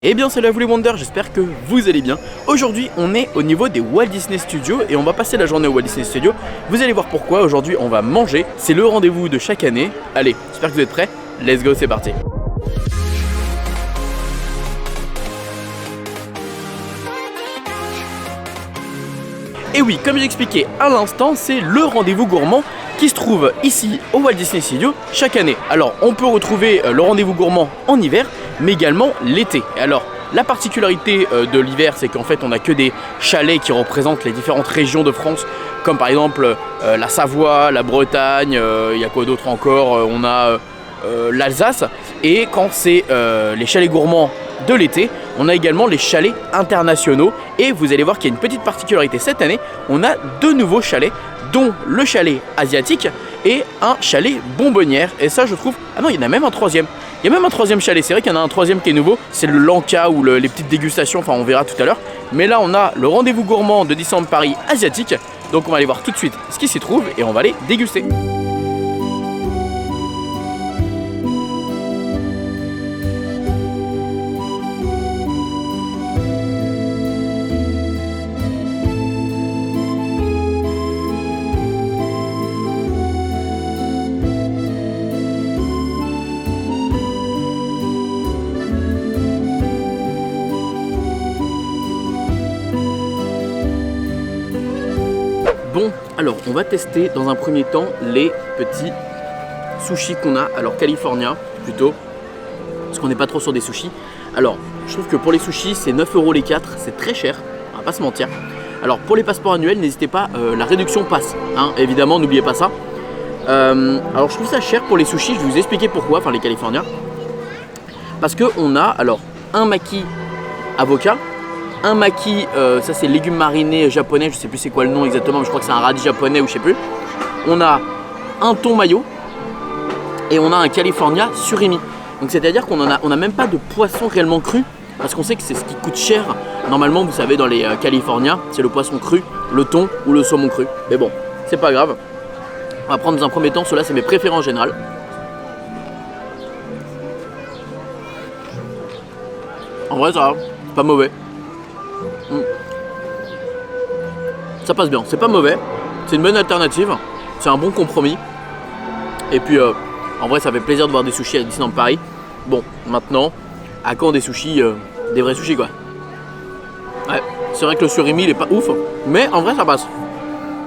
Eh bien salut à vous les Wonders, j'espère que vous allez bien. Aujourd'hui on est au niveau des Walt Disney Studios et on va passer la journée au Walt Disney Studios. Vous allez voir pourquoi, aujourd'hui on va manger, c'est le rendez-vous de chaque année. Allez, j'espère que vous êtes prêts, let's go, c'est parti. Et oui, comme j'ai expliqué à l'instant, c'est le rendez-vous gourmand qui se trouve ici au Walt Disney Studios chaque année. Alors on peut retrouver le rendez-vous gourmand en hiver, mais également l'été. Alors la particularité de l'hiver, c'est qu'en fait on n'a que des chalets qui représentent les différentes régions de France, comme par exemple la Savoie, la Bretagne, il y a quoi d'autre encore, on a l'Alsace. Et quand c'est les chalets gourmands de l'été, on a également les chalets internationaux. Et vous allez voir qu'il y a une petite particularité cette année, on a deux nouveaux chalets, dont le chalet asiatique et un chalet bonbonnière. Et ça je trouve, ah non, il y en a même un troisième. Il y a même un troisième chalet, c'est vrai qu'il y en a un troisième qui est nouveau, c'est le Lanka ou les petites dégustations, enfin on verra tout à l'heure. Mais là on a le rendez-vous gourmand de Disneyland Paris asiatique, donc on va aller voir tout de suite ce qui s'y trouve et on va aller déguster. Bon, alors on va tester dans un premier temps les petits sushis qu'on a. Alors California plutôt, parce qu'on n'est pas trop sur des sushis. Alors je trouve que pour les sushis c'est 9 € les 4, c'est très cher, on va pas se mentir. Alors pour les passeports annuels, n'hésitez pas, la réduction passe, hein, évidemment n'oubliez pas ça. Alors je trouve ça cher pour les sushis, je vais vous expliquer pourquoi, enfin les Californiens. Parce qu'on a alors un maki avocat, un maki, ça c'est légumes marinés japonais, je sais plus c'est quoi le nom exactement, mais je crois que c'est un radis japonais ou je sais plus. On a un thon mayo et on a un California surimi. Donc c'est à dire qu'on a même pas de poisson réellement cru, parce qu'on sait que c'est ce qui coûte cher. Normalement vous savez dans les California, c'est le poisson cru, le thon ou le saumon cru. Mais bon, c'est pas grave. On va prendre dans un premier temps, ceux-là c'est mes préférés en général. En vrai ça va, c'est pas mauvais. Ça passe bien, c'est pas mauvais, c'est une bonne alternative, c'est un bon compromis. Et puis en vrai ça fait plaisir de voir des sushis à Disneyland Paris. Bon, maintenant, à quand des sushis, des vrais sushis quoi. Ouais, c'est vrai que le surimi il est pas ouf, mais en vrai ça passe.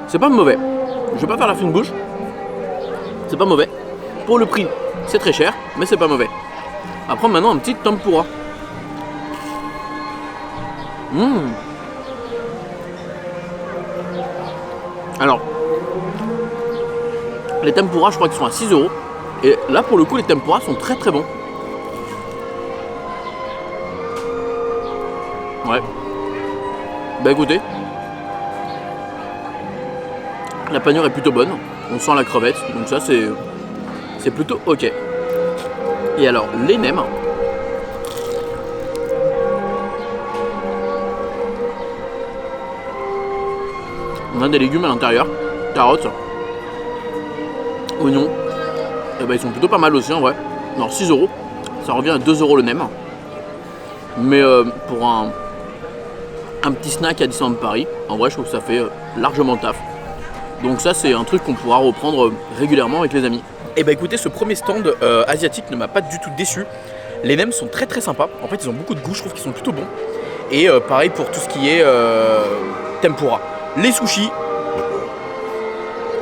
C'est pas mauvais, je vais pas faire la fine bouche. C'est pas mauvais. Pour le prix, c'est très cher, mais c'est pas mauvais. On va prendre maintenant un petit tempura. Alors, les tempura je crois qu'ils sont à 6 €. Et là pour le coup les tempura sont très très bons. Ouais. Bah écoutez, la panure est plutôt bonne. On sent la crevette, donc ça c'est plutôt ok. Et alors les nems. On a des légumes à l'intérieur, carottes, oignons, et ben ils sont plutôt pas mal aussi en vrai. Alors 6 €, ça revient à 2 € le nem. Mais pour un petit snack à Disneyland Paris, en vrai je trouve que ça fait largement le taf. Donc ça c'est un truc qu'on pourra reprendre régulièrement avec les amis. Et bah écoutez, ce premier stand asiatique ne m'a pas du tout déçu. Les nems sont très très sympas, en fait ils ont beaucoup de goût, je trouve qu'ils sont plutôt bons. Et pareil pour tout ce qui est tempura. Les sushis,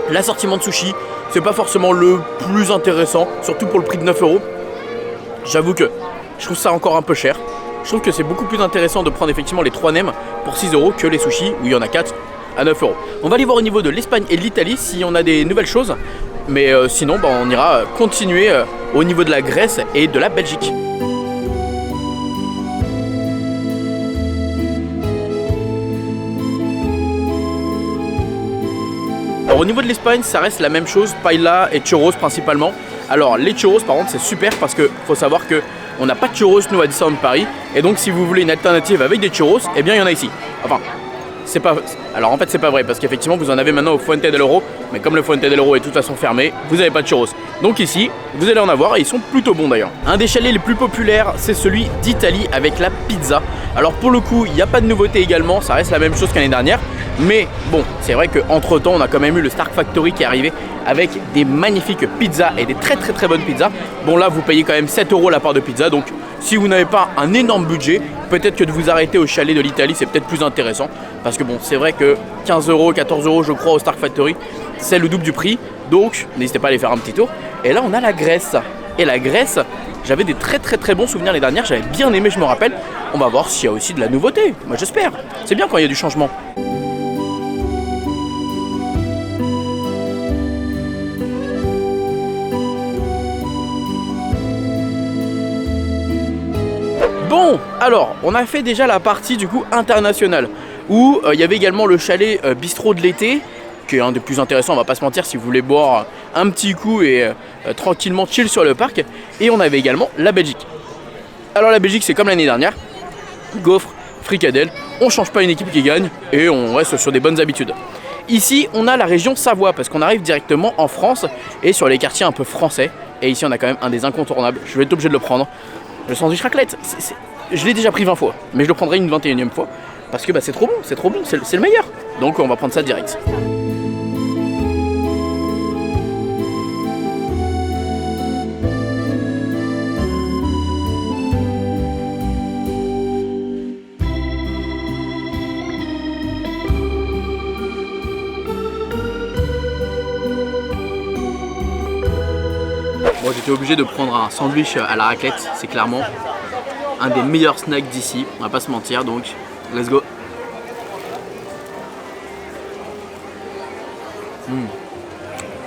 l'assortiment de sushis, c'est pas forcément le plus intéressant, surtout pour le prix de 9 €. J'avoue que je trouve ça encore un peu cher. Je trouve que c'est beaucoup plus intéressant de prendre effectivement les 3 nems pour 6 € que les sushis où il y en a 4 à 9 €. On va aller voir au niveau de l'Espagne et de l'Italie si on a des nouvelles choses. Mais sinon on ira continuer au niveau de la Grèce et de la Belgique. Alors au niveau de l'Espagne, ça reste la même chose, paella et churros principalement. Alors les churros par contre c'est super parce que faut savoir que on n'a pas de churros nous à Disneyland Paris. Et donc si vous voulez une alternative avec des churros, eh bien il y en a ici. Enfin, c'est pas... Alors en fait c'est pas vrai parce qu'effectivement vous en avez maintenant au Fuente del Oro, mais comme le Fuente del Oro est de toute façon fermé, vous n'avez pas de churros. Donc ici, vous allez en avoir et ils sont plutôt bons d'ailleurs. Un des chalets les plus populaires, c'est celui d'Italie avec la pizza. Alors pour le coup, il n'y a pas de nouveauté également, ça reste la même chose qu'année dernière. Mais bon, c'est vrai qu'entre temps, on a quand même eu le Stark Factory qui est arrivé avec des magnifiques pizzas et des très bonnes pizzas. Bon là, vous payez quand même 7 € la part de pizza, donc si vous n'avez pas un énorme budget, peut-être que de vous arrêter au chalet de l'Italie, c'est peut-être plus intéressant. Parce que bon, c'est vrai que 15 €, 14 € je crois au Stark Factory, c'est le double du prix. Donc, n'hésitez pas à aller faire un petit tour. Et là, on a la Grèce. Et la Grèce, j'avais des très bons souvenirs les dernières, j'avais bien aimé, je me rappelle. On va voir s'il y a aussi de la nouveauté. Moi, j'espère. C'est bien quand il y a du changement. Bon, alors, on a fait déjà la partie du coup internationale où il y avait également le chalet bistrot de l'été qui est un des plus intéressants, on va pas se mentir, si vous voulez boire un petit coup et tranquillement chill sur le parc. Et on avait également la Belgique. Alors la Belgique c'est comme l'année dernière, gaufres, fricadelles, on change pas une équipe qui gagne et on reste sur des bonnes habitudes. Ici on a la région Savoie parce qu'on arrive directement en France et sur les quartiers un peu français. Et ici on a quand même un des incontournables, je vais être obligé de le prendre. Le sandwich raclette, je l'ai déjà pris 20 fois, mais je le prendrai une 21e fois. Parce que bah, c'est trop bon, c'est le meilleur. Donc on va prendre ça direct. Bon, j'étais obligé de prendre un sandwich à la raclette, c'est clairement un des meilleurs snacks d'ici, on va pas se mentir, donc let's go.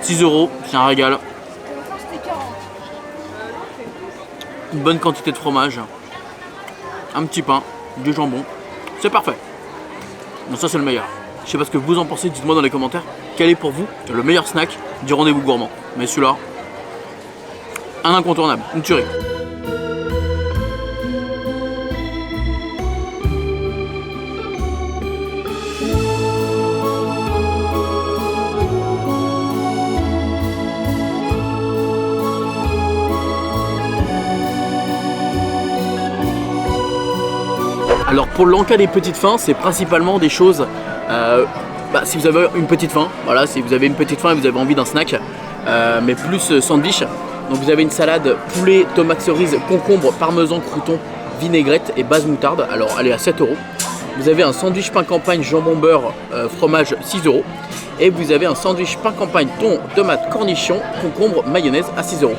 6 €, c'est un régal. Une bonne quantité de fromage, un petit pain, du jambon, c'est parfait. Bon, ça c'est le meilleur. Je sais pas ce que vous en pensez, dites-moi dans les commentaires quel est pour vous le meilleur snack du rendez-vous gourmand. Mais celui-là, un incontournable, une tuerie. Alors pour l'encas des petites faims, c'est principalement des choses, si vous avez une petite faim, voilà, si vous avez une petite faim et vous avez envie d'un snack, mais plus sandwich. Donc vous avez une salade poulet, tomate cerise, concombre, parmesan, crouton, vinaigrette et base moutarde. Alors elle est à 7 €. Vous avez un sandwich pain campagne, jambon beurre, fromage 6 €. Et vous avez un sandwich pain campagne, thon, tomate, cornichon, concombre, mayonnaise à 6 €.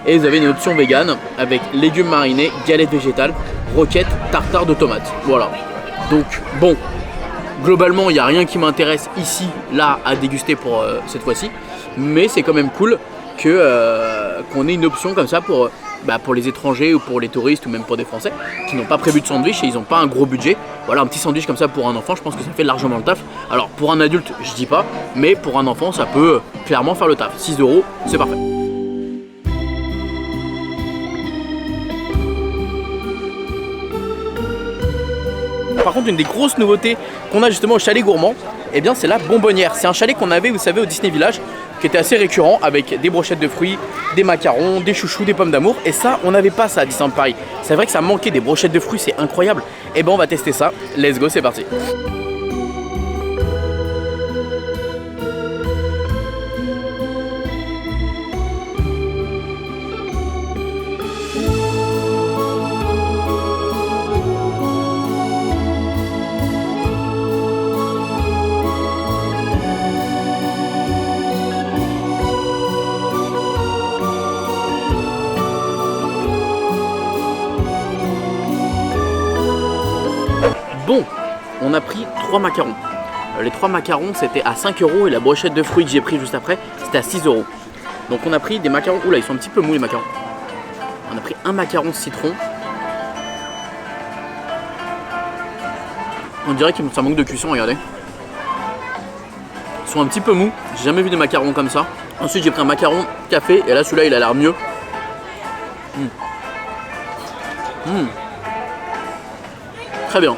Et vous avez une option vegan avec légumes marinés, galette végétale, roquette, tartare de tomates. Voilà. Donc bon, globalement il n'y a rien qui m'intéresse ici, là, à déguster pour cette fois-ci. Mais c'est quand même cool qu'on ait une option comme ça pour les étrangers ou pour les touristes ou même pour des Français qui n'ont pas prévu de sandwich et ils n'ont pas un gros budget. Voilà, un petit sandwich comme ça pour un enfant, je pense que ça fait largement le taf. Alors pour un adulte, je dis pas, mais pour un enfant, ça peut clairement faire le taf. 6 €, c'est parfait. Par contre, une des grosses nouveautés qu'on a justement au chalet gourmand, eh bien c'est la bonbonnière. C'est un chalet qu'on avait, vous savez, au Disney Village, qui était assez récurrent avec des brochettes de fruits, des macarons, des chouchous, des pommes d'amour. Et ça, on n'avait pas ça à Disneyland Paris. C'est vrai que ça manquait des brochettes de fruits, c'est incroyable. Et ben on va tester ça. Let's go, c'est parti. Bon, on a pris 3 macarons. Les 3 macarons c'était à 5 € et la brochette de fruits que j'ai pris juste après c'était à 6 €. Donc on a pris des macarons, oula ils sont un petit peu mous les macarons. On a pris un macaron citron. On dirait que ça manque de cuisson, regardez. Ils sont un petit peu mous, j'ai jamais vu des macarons comme ça. Ensuite j'ai pris un macaron café et là celui-là il a l'air mieux. Très bien,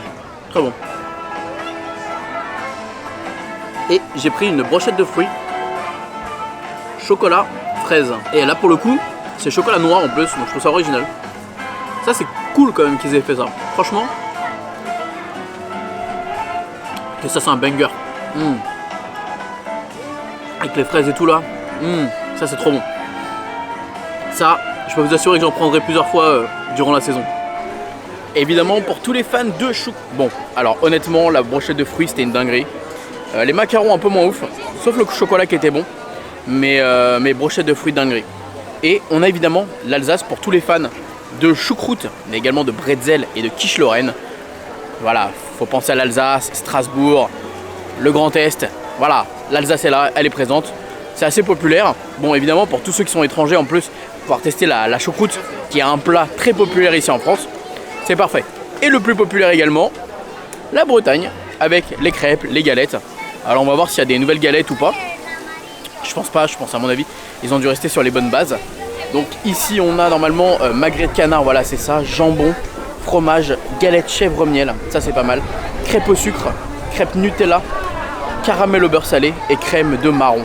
très bon. Et j'ai pris une brochette de fruits chocolat fraise. Et là pour le coup, c'est chocolat noir en plus, donc je trouve ça original. Ça c'est cool quand même qu'ils aient fait ça. Franchement, que ça c'est un banger. Avec les fraises et tout là, ça c'est trop bon. Ça, je peux vous assurer que j'en prendrai plusieurs fois durant la saison. Évidemment pour tous les fans de chou. Bon, alors honnêtement la brochette de fruits c'était une dinguerie. Les macarons un peu moins ouf, sauf le chocolat qui était bon. Mais brochette de fruits dinguerie. Et on a évidemment l'Alsace pour tous les fans de choucroute, mais également de bretzel et de quiche Lorraine. Voilà, faut penser à l'Alsace, Strasbourg, le Grand Est. Voilà, l'Alsace est là, elle est présente. C'est assez populaire. Bon, évidemment, pour tous ceux qui sont étrangers en plus, pouvoir tester la choucroute, qui est un plat très populaire ici en France, c'est parfait. Et le plus populaire également, la Bretagne, avec les crêpes, les galettes. Alors on va voir s'il y a des nouvelles galettes ou pas. Je pense pas, je pense à mon avis, ils ont dû rester sur les bonnes bases. Donc ici on a normalement magret de canard, voilà c'est ça, jambon, fromage, galette chèvre miel, ça c'est pas mal. Crêpes au sucre, crêpes Nutella, caramel au beurre salé et crème de marron.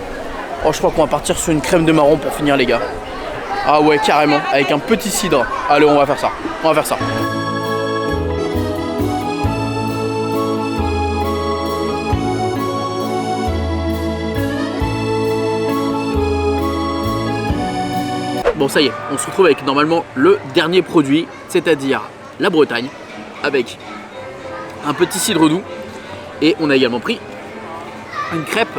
Oh je crois qu'on va partir sur une crème de marron pour finir les gars. Ah ouais carrément, avec un petit cidre. Allez on va faire ça, on va faire ça. Bon ça y est, on se retrouve avec normalement le dernier produit, c'est-à-dire la Bretagne, avec un petit cidre doux. Et on a également pris une crêpe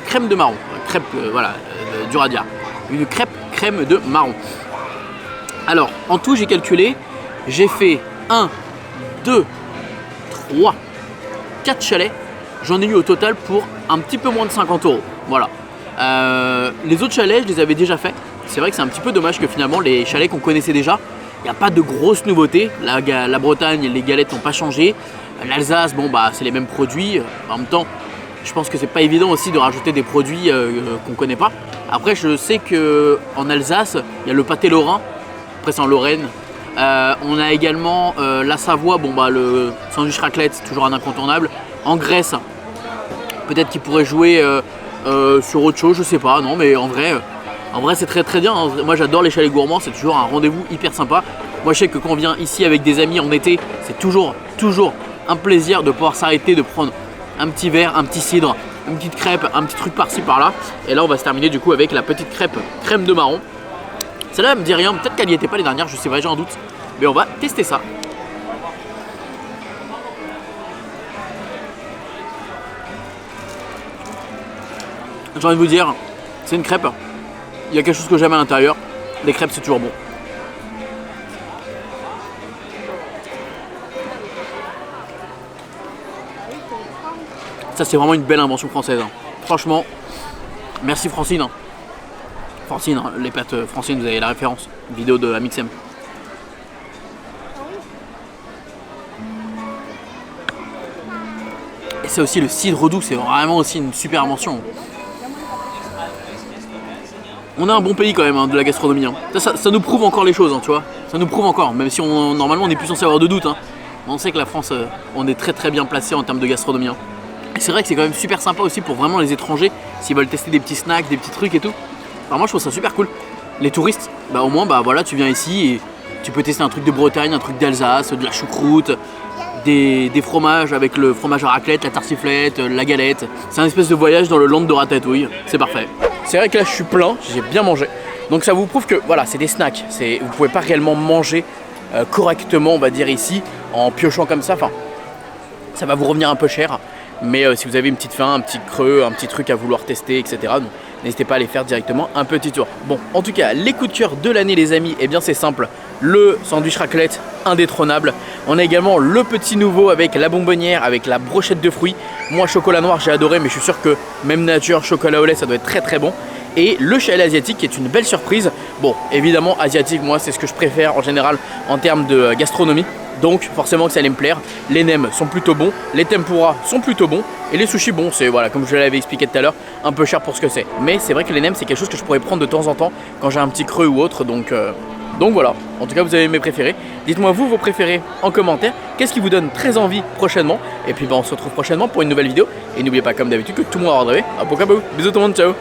crème de marron. Crêpe, voilà, dur à dire. Une crêpe crème de marron. Alors, en tout j'ai calculé, j'ai fait 1, 2, 3, 4 chalets. J'en ai eu au total pour un petit peu moins de 50 €. Voilà. Les autres chalets je les avais déjà fait. C'est vrai que c'est un petit peu dommage que finalement les chalets qu'on connaissait déjà, il n'y a pas de grosses nouveautés. La Bretagne, les galettes n'ont pas changé. L'Alsace, bon bah c'est les mêmes produits. En même temps, je pense que c'est pas évident aussi de rajouter des produits qu'on connaît pas. Après je sais que en Alsace, il y a le pâté lorrain. Après c'est en Lorraine. On a également la Savoie, bon bah le sandwich raclette, toujours un incontournable. En Grèce, peut-être qu'ils pourraient jouer sur autre chose, je sais pas, non mais en vrai c'est très très bien. Moi j'adore les chalets gourmands, c'est toujours un rendez-vous hyper sympa. Moi je sais que quand on vient ici avec des amis en été, c'est toujours un plaisir de pouvoir s'arrêter, de prendre un petit verre, un petit cidre, une petite crêpe, un petit truc par-ci par-là. Et là on va se terminer du coup avec la petite crêpe crème de marron. Celle-là elle me dit rien, peut-être qu'elle n'y était pas les dernières, je sais pas, j'ai un doute. Mais on va tester ça. J'ai envie de vous dire, c'est une crêpe. Il y a quelque chose que j'aime à l'intérieur. Les crêpes, c'est toujours bon. Ça, c'est vraiment une belle invention française. Hein. Franchement, merci Francine. Hein. Francine, hein, les pâtes Francine, vous avez la référence. Vidéo de Amixem. Et c'est aussi le cidre doux, c'est vraiment aussi une super invention. On a un bon pays quand même hein, de la gastronomie. Hein. Ça nous prouve encore les choses, hein, tu vois. Ça nous prouve encore, même si normalement on n'est plus censé avoir de doute. Hein. On sait que la France, on est très très bien placé en termes de gastronomie. Hein. Et c'est vrai que c'est quand même super sympa aussi pour vraiment les étrangers, s'ils veulent tester des petits snacks, des petits trucs et tout. Alors moi je trouve ça super cool. Les touristes, bah au moins bah voilà, tu viens ici et tu peux tester un truc de Bretagne, un truc d'Alsace, de la choucroute, des fromages avec le fromage à raclette, la tartiflette, la galette. C'est un espèce de voyage dans le land de Ratatouille, c'est parfait. C'est vrai que là je suis plein, j'ai bien mangé. Donc ça vous prouve que voilà, c'est des snacks. Vous pouvez pas réellement manger correctement, on va dire ici, en piochant comme ça. Enfin, ça va vous revenir un peu cher. Mais si vous avez une petite faim, un petit creux, un petit truc à vouloir tester, etc. Donc n'hésitez pas à aller faire directement un petit tour. Bon, en tout cas, les coups de cœur de l'année les amis, eh bien c'est simple. Le sandwich raclette, indétrônable. On a également le petit nouveau avec la bonbonnière, avec la brochette de fruits. Moi, chocolat noir, j'ai adoré, mais je suis sûr que même nature, chocolat au lait, ça doit être très très bon. Et le chalet asiatique qui est une belle surprise. Bon, évidemment, asiatique, moi, c'est ce que je préfère en général en termes de gastronomie. Donc forcément que ça allait me plaire. Les nems sont plutôt bons, les tempura sont plutôt bons et les sushis bon c'est voilà comme je l'avais expliqué tout à l'heure un peu cher pour ce que c'est. Mais c'est vrai que les nems c'est quelque chose que je pourrais prendre de temps en temps quand j'ai un petit creux ou autre donc Donc voilà, en tout cas vous avez mes préférés. Dites-moi vous vos préférés en commentaire. Qu'est-ce qui vous donne très envie prochainement? Et puis on se retrouve prochainement pour une nouvelle vidéo. Et n'oubliez pas comme d'habitude que tout le monde aura rêvé. À beaucoup, bisous tout le monde, ciao.